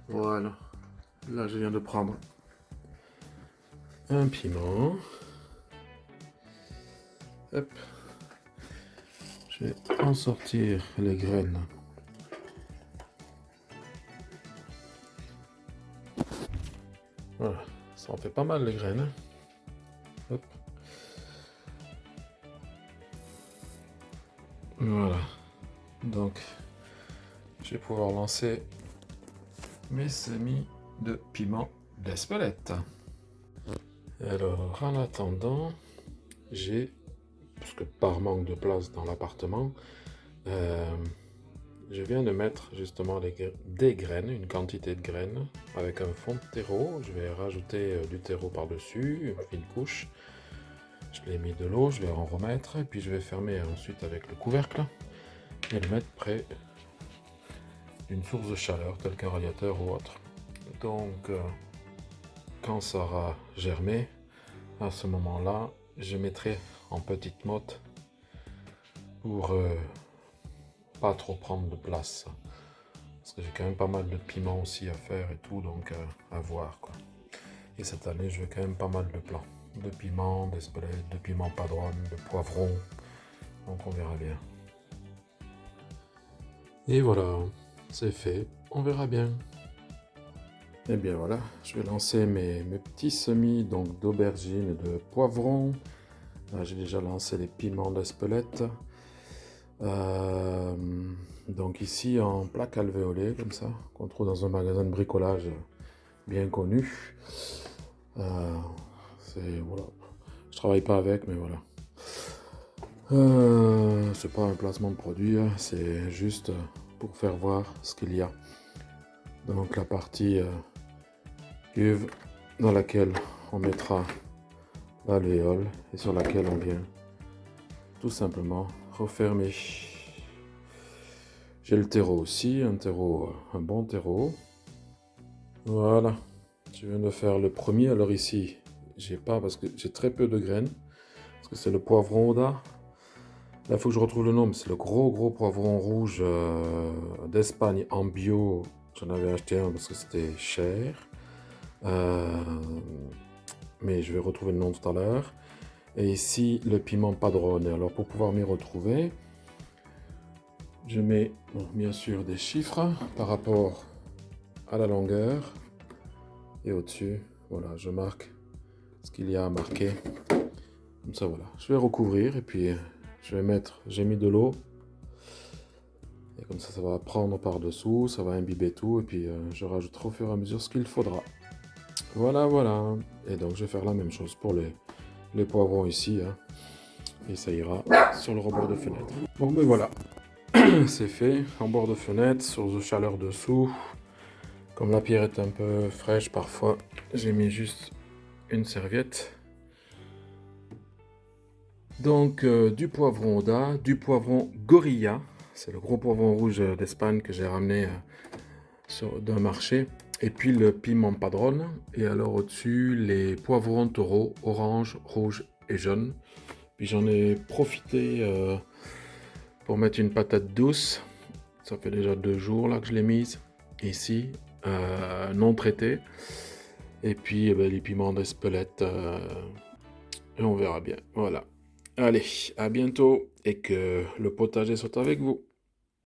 Voilà. Là, je viens de prendre un piment. Hop. Je vais en sortir les graines. Voilà. Ça en fait pas mal les graines. Hein. Hop. Voilà. Donc, je vais pouvoir lancer mes semis de piment d'Espelette. Alors, en attendant, parce que par manque de place dans l'appartement, je viens de mettre justement des graines, une quantité de graines, avec un fond de terreau. Je vais rajouter du terreau par-dessus, une fine couche. Je l'ai mis de l'eau, je vais en remettre, et puis je vais fermer ensuite avec le couvercle et le mettre près d'une source de chaleur, telle qu'un radiateur ou autre. Donc, quand ça aura germé, à ce moment-là, je mettrai en petite motte pour pas trop prendre de place. Parce que j'ai quand même pas mal de piments aussi à faire et tout, donc à voir quoi. Et cette année, je veux quand même pas mal de plants. De piments, d'espelettes, de piments padron, de poivrons. Donc on verra bien. Et voilà, c'est fait. On verra bien. Et bien voilà, je vais lancer mes petits semis donc d'aubergines et de poivrons. Là, j'ai déjà lancé les piments d'Espelette. Donc ici en plaque alvéolée comme ça, qu'on trouve dans un magasin de bricolage bien connu. Voilà. Je travaille pas avec, mais voilà. C'est pas un placement de produit, hein, c'est juste pour faire voir ce qu'il y a. Donc la partie cuve dans laquelle on mettra l'alvéole et sur laquelle on vient tout simplement refermer. J'ai le terreau aussi, un bon terreau. Voilà, je viens de faire le premier. Alors ici, j'ai pas parce que j'ai très peu de graines, parce que c'est le poivron Oda. Là, il faut que je retrouve le nom, mais c'est le gros poivron rouge d'Espagne en bio. J'en avais acheté un parce que c'était cher. Mais je vais retrouver le nom tout à l'heure. Et ici, le piment padrone. Alors, pour pouvoir m'y retrouver, je mets bien sûr des chiffres par rapport à la longueur. Et au-dessus, voilà, je marque ce qu'il y a à marquer. Comme ça, voilà. Je vais recouvrir et puis j'ai mis de l'eau. Et comme ça va prendre par-dessous, ça va imbiber tout. Et puis, je rajouterai au fur et à mesure ce qu'il faudra. Voilà, voilà. Et donc, je vais faire la même chose pour les poivrons ici. Hein. Et ça ira sur le rebord de fenêtre. Bon, ben voilà. C'est fait. En bord de fenêtre, source de chaleur dessous. Comme la pierre est un peu fraîche parfois, j'ai mis juste une serviette. Donc du poivron Oda, du poivron Gorilla, c'est le gros poivron rouge d'Espagne que j'ai ramené d'un marché. Et puis le piment padron. Et alors au-dessus, les poivrons taureaux, orange, rouge et jaune. Puis j'en ai profité pour mettre une patate douce. Ça fait déjà 2 jours là que je l'ai mise. Ici, non traité. Et puis les piments d'Espelette. Et on verra bien. Voilà. Allez, à bientôt et que le potager soit avec vous.